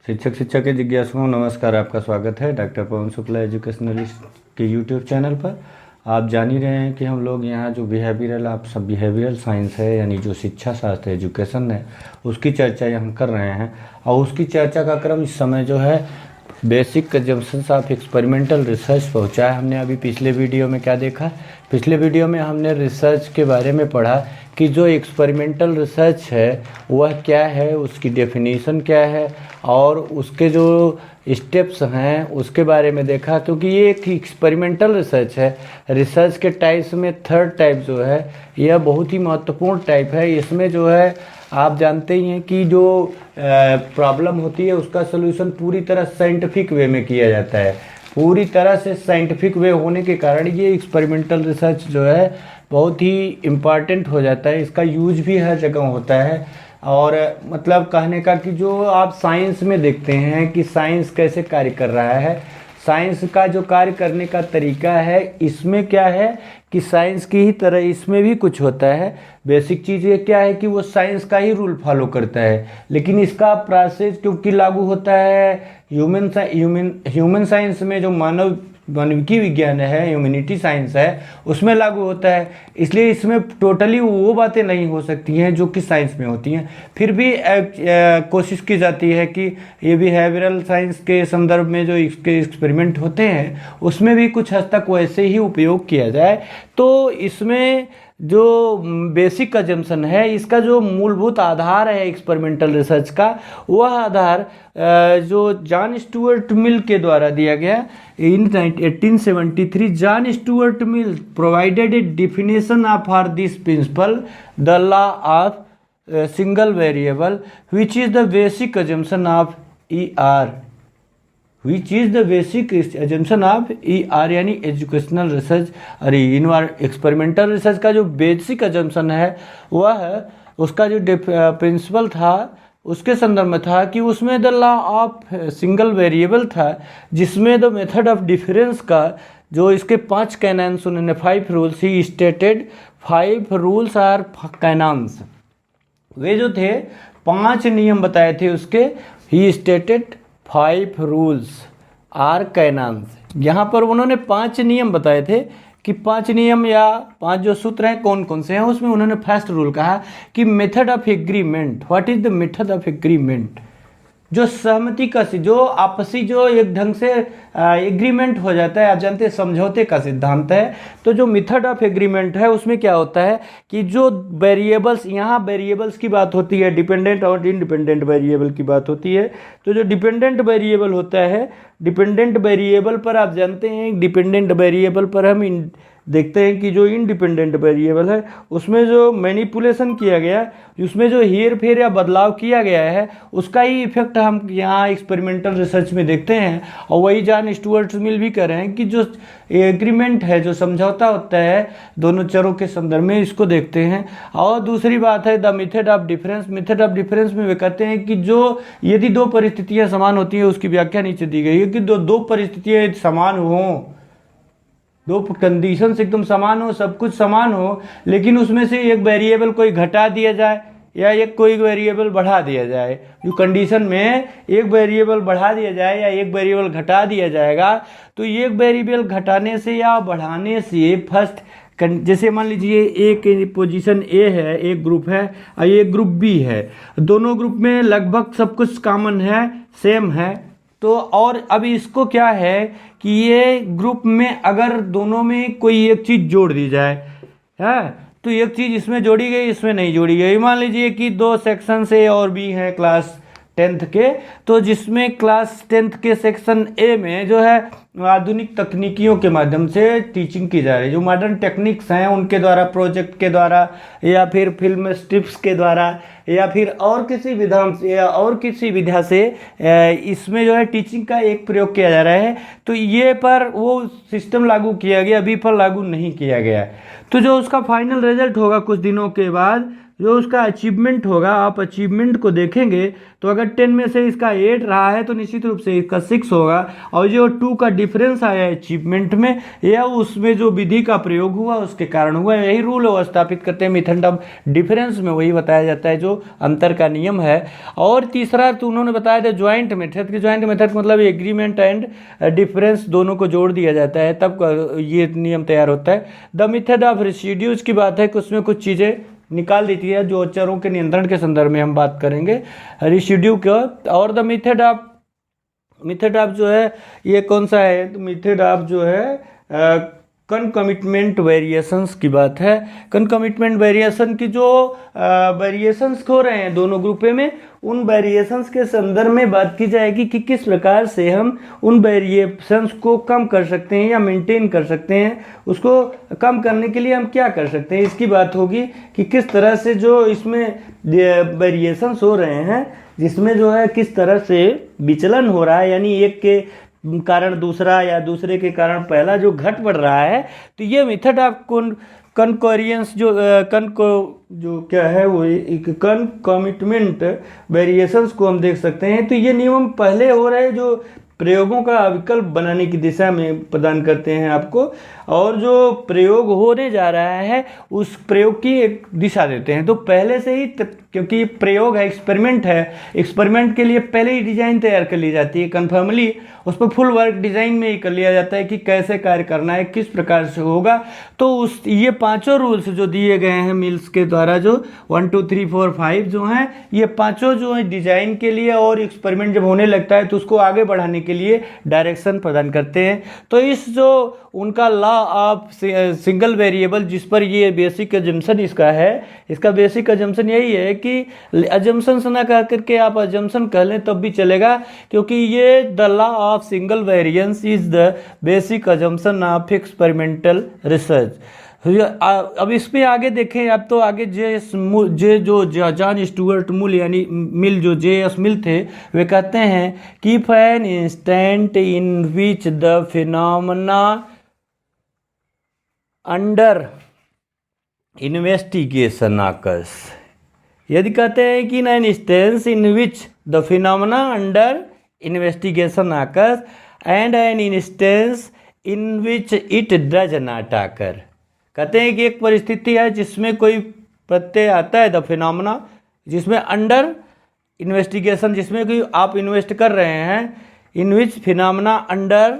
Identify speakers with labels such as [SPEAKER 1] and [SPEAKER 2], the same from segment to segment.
[SPEAKER 1] शिक्षा के जिज्ञासुओं नमस्कार। आपका स्वागत है डॉक्टर पवन शुक्ला एजुकेशनलिस्ट के यूट्यूब चैनल पर। आप जान ही रहे हैं कि हम लोग यहाँ जो बिहेवियरल साइंस है, यानी जो शिक्षा शास्त्र एजुकेशन है, उसकी चर्चा यहाँ कर रहे हैं। और उसकी चर्चा का क्रम इस समय जो है basic consumptions of experimental research पहुँचा है। हमने अभी पिछले वीडियो में क्या देखा? पिछले वीडियो में हमने रिसर्च के बारे में पढ़ा कि जो एक्सपेरिमेंटल रिसर्च है वह क्या है, उसकी डेफिनेशन क्या है और उसके जो स्टेप्स हैं उसके बारे में देखा। क्योंकि ये एक एक्सपेरिमेंटल रिसर्च है। रिसर्च के टाइप्स में थर्ड टाइप जो है यह बहुत ही महत्वपूर्ण टाइप है। इसमें जो है आप जानते ही हैं कि जो प्रॉब्लम होती है उसका सलूशन पूरी तरह साइंटिफिक वे में किया जाता है। पूरी तरह से साइंटिफिक वे होने के कारण ये एक्सपेरिमेंटल रिसर्च जो है बहुत ही इम्पॉर्टेंट हो जाता है। इसका यूज भी हर जगह होता है। और मतलब कहने का कि जो आप साइंस में देखते हैं कि साइंस कैसे कार्य कर रहा है, साइंस का जो कार्य करने का तरीका है, इसमें क्या है कि साइंस की ही तरह इसमें भी कुछ होता है। बेसिक चीज़ ये क्या है कि वो साइंस का ही रूल फॉलो करता है, लेकिन इसका प्रोसेस क्योंकि लागू होता है ह्यूमन साइंस में, जो मानविकी विज्ञान है, ह्यूमैनिटी साइंस है, उसमें लागू होता है। इसलिए इसमें टोटली वो बातें नहीं हो सकती हैं जो कि साइंस में होती हैं। फिर भी कोशिश की जाती है कि ये बिहेवियरल साइंस के संदर्भ में जो इसके एक्सपेरिमेंट होते हैं उसमें भी कुछ हद तक वैसे ही उपयोग किया जाए। तो इसमें जो बेसिक अजम्पशन है, इसका जो मूलभूत आधार है एक्सपेरिमेंटल रिसर्च का, वह आधार जो जॉन स्टुअर्ट मिल के द्वारा दिया गया इन 1873। John Stuart Mill provided A definition of for this principle the law of single variable which is the basic assumption of ER, which is the basic assumption of ER, यानी educational research. अरे experimental research का जो basic assumption है वह उसका जो principal था उसके संदर्भ में था कि उसमें the law of single variable था, जिसमें द मेथड ऑफ डिफरेंस का जो इसके 5 कैनन्स, उन्होंने 5 रूल्स ही स्टेटेड। 5 रूल्स आर कैनन्स, वे जो थे 5 नियम बताए थे उसके। ही स्टेटेड 5 रूल्स आर कैनन्स। यहाँ पर उन्होंने 5 नियम बताए थे कि 5 नियम या 5 जो सूत्र हैं कौन कौन से हैं। उसमें उन्होंने फर्स्ट रूल कहा कि method of agreement. What is the method of agreement? जो सहमति का जो आपसी जो एक ढंग से एग्रीमेंट हो जाता है, आप जानते हैं समझौते का सिद्धांत है। तो जो मेथड ऑफ एग्रीमेंट है उसमें क्या होता है कि जो वेरिएबल्स, यहाँ वेरिएबल्स की बात होती है, डिपेंडेंट और इंडिपेंडेंट वेरिएबल की बात होती है। तो जो डिपेंडेंट वेरिएबल होता है, डिपेंडेंट वेरिएबल पर आप जानते हैं, डिपेंडेंट वेरिएबल पर हम देखते हैं कि जो इंडिपेंडेंट वेरिएबल है उसमें जो मैनिपुलेशन किया गया, उसमें जो हेर फेर या बदलाव किया गया है, उसका ही इफेक्ट हम यहाँ एक्सपेरिमेंटल रिसर्च में देखते हैं। और वही जॉन स्टुअर्ट मिल भी कर रहे हैं कि जो एग्रीमेंट है, जो समझौता होता है दोनों चरों के संदर्भ में, इसको देखते हैं। और दूसरी बात है the method of difference. Method of difference में वे कहते हैं कि जो यदि 2 परिस्थितियाँ समान होती हैं, उसकी व्याख्या नीचे दी गई है कि दो परिस्थितियाँ समान हों, 2 कंडीशंस एकदम समान हो, सब कुछ समान हो, लेकिन उसमें से एक वेरिएबल कोई घटा दिया जाए या एक कोई वेरिएबल बढ़ा दिया जाए। जो कंडीशन में एक वेरिएबल बढ़ा दिया जाए या एक वेरिएबल घटा दिया जाएगा, तो एक वेरिएबल घटाने से या बढ़ाने से फर्स्ट, जैसे मान लीजिए एक पोजीशन A है, एक ग्रुप है और एक ग्रुप B है, दोनों ग्रुप में लगभग सब कुछ कॉमन है, सेम है। तो और अभी इसको क्या है कि ये ग्रुप में अगर दोनों में कोई एक चीज़ जोड़ दी जाए, है, तो एक चीज़ इसमें जोड़ी गई, इसमें नहीं जोड़ी गई। मान लीजिए कि 2 सेक्शन A और B हैं क्लास 10th के, तो जिसमें क्लास 10th के सेक्शन A में जो है आधुनिक तकनीकियों के माध्यम से टीचिंग की जा रही है। जो मॉडर्न टेक्निक्स हैं उनके द्वारा, प्रोजेक्ट के द्वारा या फिर फिल्म स्ट्रिप्स के द्वारा या फिर और किसी विधा से इसमें जो है टीचिंग का एक प्रयोग किया जा रहा है। तो ये पर वो सिस्टम लागू किया गया, अभी पर लागू नहीं किया गया। तो जो उसका फाइनल रिजल्ट होगा कुछ दिनों के बाद, जो उसका अचीवमेंट होगा, आप अचीवमेंट को देखेंगे तो अगर 10 में से इसका 8 रहा है तो निश्चित रूप से इसका 6 होगा। और जो 2 का डिफरेंस आया अचीवमेंट में, या उसमें जो विधि का प्रयोग हुआ उसके कारण हुआ, यही रूल वो स्थापित करते हैं मेथड ऑफ डिफरेंस में, वही बताया जाता है जो अंतर का नियम है। और तीसरा तो उन्होंने बताया था ज्वाइंट मेथड की। ज्वाइंट मेथड मतलब एग्रीमेंट एंड डिफरेंस दोनों को जोड़ दिया जाता है, तब ये नियम तैयार होता है। द मेथड ऑफ रेसिड्यूज की बात है कि उसमें कुछ चीज़ें निकाल देती है जो चरों के नियंत्रण के संदर्भ में हम बात करेंगे रेसिड्यू का। और द मेथड ऑफ जो है ये कौन सा है, तो मेथड ऑफ जो है कनकमिटमेंट वेरिएशंस की बात है। कनकमिटमेंट वेरिएशन की जो वेरिएशंस हो रहे हैं दोनों ग्रुपे में, उन वेरिएशंस के संदर्भ में बात की जाएगी कि किस प्रकार से हम उन वेरिएशंस को कम कर सकते हैं या मेंटेन कर सकते हैं। उसको कम करने के लिए हम क्या कर सकते हैं, इसकी बात होगी कि किस तरह से जो इसमें वेरिएशंस हो रहे हैं, जिसमें जो है किस तरह से विचलन हो रहा है, यानी एक के कारण दूसरा या दूसरे के कारण पहला जो घट बढ़ रहा है। तो ये मेथड ऑफ कनकोरियंस जो क्या है वो एक कनकमिटमेंट वेरिएशंस को हम देख सकते हैं। तो ये नियम पहले हो रहे जो प्रयोगों का विकल्प बनाने की दिशा में प्रदान करते हैं आपको, और जो प्रयोग होने जा रहा है उस प्रयोग की एक दिशा देते हैं। तो पहले से ही क्योंकि प्रयोग है, एक्सपेरिमेंट है, एक्सपेरिमेंट के लिए पहले ही डिजाइन तैयार कर ली जाती है कन्फर्मली, उस पर फुल वर्क डिजाइन में ही कर लिया जाता है कि कैसे कार्य करना है, किस प्रकार से होगा। तो उस ये पांचों रूल्स जो दिए गए हैं मिल्स के द्वारा, जो 1 2 3 4 5 जो हैं, ये पांचों जो है डिजाइन के लिए और एक्सपेरिमेंट जब होने लगता है तो उसको आगे बढ़ाने के लिए डायरेक्शन प्रदान करते हैं। तो इस जो उनका लॉ ऑफ सिंगल वेरिएबल जिस पर ये बेसिक अजम्पशन इसका है, इसका बेसिक अजम्पशन यही है कि अजम्पशन ना कह करके आप अजम्पशन कह लें तब भी चलेगा, क्योंकि ये the law of single variance is the basic assumption of experimental research. अब इसमें आगे देखें, अब तो आगे जे जो जॉन स्टुअर्ट मिल यानी मिल जो J.S. मिल थे, वे कहते हैं कि if an instant in which the phenomena under investigation occurs, यदि कहते हैं कि an instance in which the phenomena under investigation occurs and an instance in which it does not आकर, कहते हैं कि एक परिस्थिति है जिसमें कोई प्रत्यय आता है द फिनोमेना, जिसमें अंडर इन्वेस्टिगेशन, जिसमें कि आप इन्वेस्ट कर रहे हैं, in which phenomena under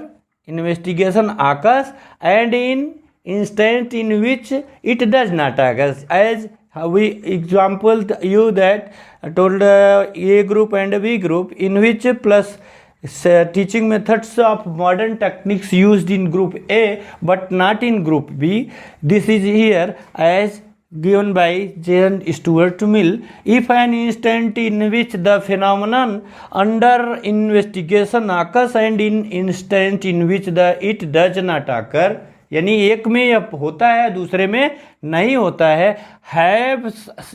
[SPEAKER 1] investigation occurs and in instant in which it does not occurs, as we example you that told A group and B group in which plus teaching methods of modern techniques used in group A but not in group B. This is here as given by J.N. Stuart Mill. If an instant in which the phenomenon under investigation occurs and in instant in which the it does not occur, यानी एक में होता है दूसरे में नहीं होता है, have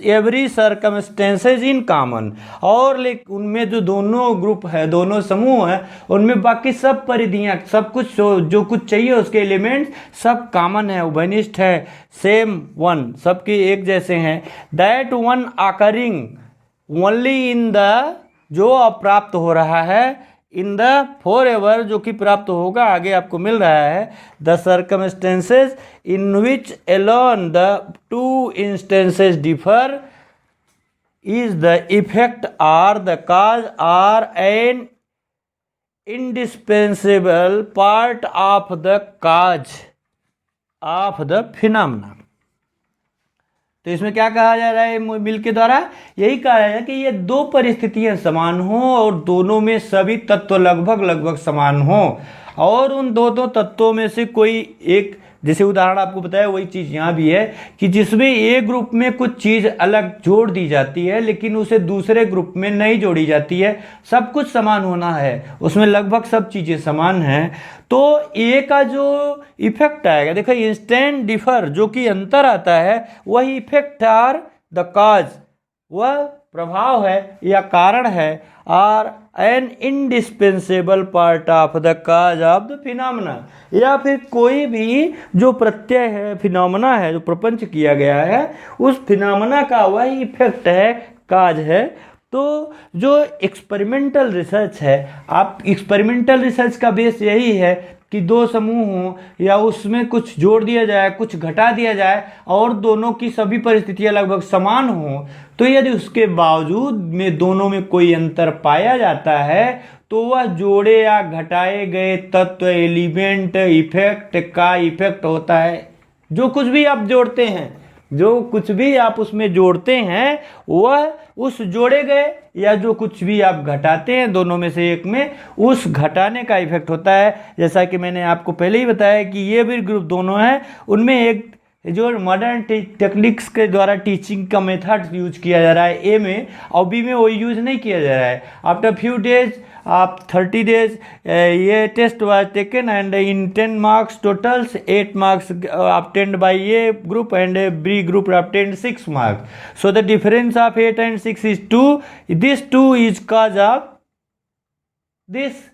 [SPEAKER 1] every circumstances in common, और लेकिन उनमें जो दोनों ग्रुप है, दोनों समूह है, उनमें बाकी सब परिधियाँ, सब कुछ जो कुछ चाहिए उसके एलिमेंट्स सब कॉमन है, उभयनिष्ठ है, सेम वन, सबके एक जैसे हैं। That one occurring only in the, जो अब प्राप्त हो रहा है, इन द फॉर एवर, जो कि प्राप्त होगा आगे आपको मिल रहा है, the circumstances in which alone the two instances differ is the effect or the cause or an indispensable part of the cause of the phenomena. तो इसमें क्या कहा जा रहा है मिल के द्वारा, यही कहा जा रहा है कि ये दो परिस्थितियां समान हों और दोनों में सभी तत्व लगभग समान हों, और उन दो तत्वों में से कोई एक, जैसे उदाहरण आपको बताया वही चीज़ यहाँ भी है कि जिसमें एक ग्रुप में कुछ चीज़ अलग जोड़ दी जाती है लेकिन उसे दूसरे ग्रुप में नहीं जोड़ी जाती है, सब कुछ समान होना है, उसमें लगभग सब चीज़ें समान हैं। तो ए का जो इफेक्ट आएगा, देखो इंस्टेंट डिफर जो कि अंतर आता है, वही इफेक्ट आर द काज, वह प्रभाव है या कारण है or an indispensable part of the cause of the phenomena, या फिर कोई भी जो प्रत्यय है, फिनोमेना है, जो प्रपंच किया गया है, उस फिनोमेना का वही इफेक्ट है, काज है। तो जो एक्सपेरिमेंटल रिसर्च है, आप एक्सपेरिमेंटल रिसर्च का बेस यही है कि दो समूह हों या उसमें कुछ जोड़ दिया जाए, कुछ घटा दिया जाए और दोनों की सभी परिस्थितियां लगभग समान हों, तो यदि उसके बावजूद में दोनों में कोई अंतर पाया जाता है तो वह जोड़े या घटाए गए तत्व, एलिमेंट, इफेक्ट का इफेक्ट होता है। जो कुछ भी आप जोड़ते हैं, जो कुछ भी आप उसमें जोड़ते हैं, वह उस जोड़े गए या जो कुछ भी आप घटाते हैं दोनों में से एक में, उस घटाने का इफेक्ट होता है। जैसा कि मैंने आपको पहले ही बताया कि ये भी ग्रुप दोनों हैं, उनमें एक जो मॉडर्न टेक्निक्स के द्वारा टीचिंग का मेथड यूज किया जा रहा है ए में, और बी में वो यूज नहीं किया जा रहा है। आफ्टर फ्यू डेज आप 30 days ये test was taken and in 10 marks totals 8 marks obtained by A group and B group obtained 6 marks. So the difference of 8 and 6 is 2. This 2 is cause of this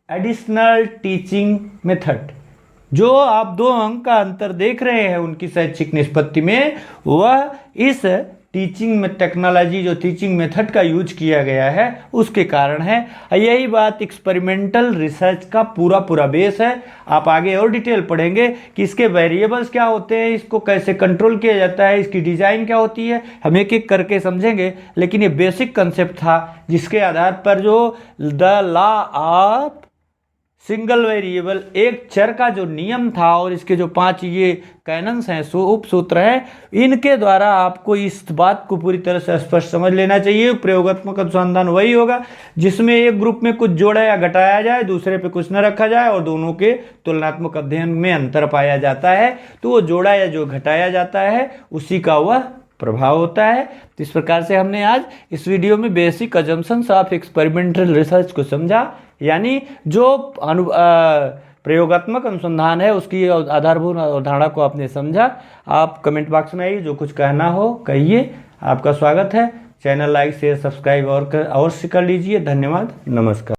[SPEAKER 1] additional teaching method. जो आप 2 अंक का अंतर देख रहे हैं उनकी शैक्षिक निष्पत्ति में, वह इस टीचिंग में टेक्नोलॉजी, जो टीचिंग मेथड का यूज किया गया है, उसके कारण है। यही बात एक्सपेरिमेंटल रिसर्च का पूरा बेस है। आप आगे और डिटेल पढ़ेंगे कि इसके वेरिएबल्स क्या होते हैं, इसको कैसे कंट्रोल किया जाता है, इसकी डिज़ाइन क्या होती है, हम एक एक करके समझेंगे। लेकिन ये बेसिक कंसेप्ट था जिसके आधार पर जो the law of single variable, एक चर का जो नियम था, और इसके जो 5 ये कैनन्स हैं, उपसूत्र हैं, इनके द्वारा आपको इस बात को पूरी तरह से स्पष्ट समझ लेना चाहिए। प्रयोगात्मक अनुसंधान वही होगा जिसमें एक ग्रुप में कुछ जोड़ा या घटाया जाए, दूसरे पे कुछ न रखा जाए और दोनों के तुलनात्मक अध्ययन में अंतर पाया जाता है, तो वो जोड़ा या जो घटाया जाता है उसी का वह प्रभाव होता है। तो इस प्रकार से हमने आज इस वीडियो में basic assumptions of experimental research को समझा, यानी जो प्रयोगात्मक अनुसंधान है उसकी आधारभूत अवधारणा को आपने समझा। आप कमेंट बॉक्स में आइए, जो कुछ कहना हो कहिए, आपका स्वागत है। चैनल लाइक शेयर सब्सक्राइब और अवश्य कर लीजिए। धन्यवाद, नमस्कार।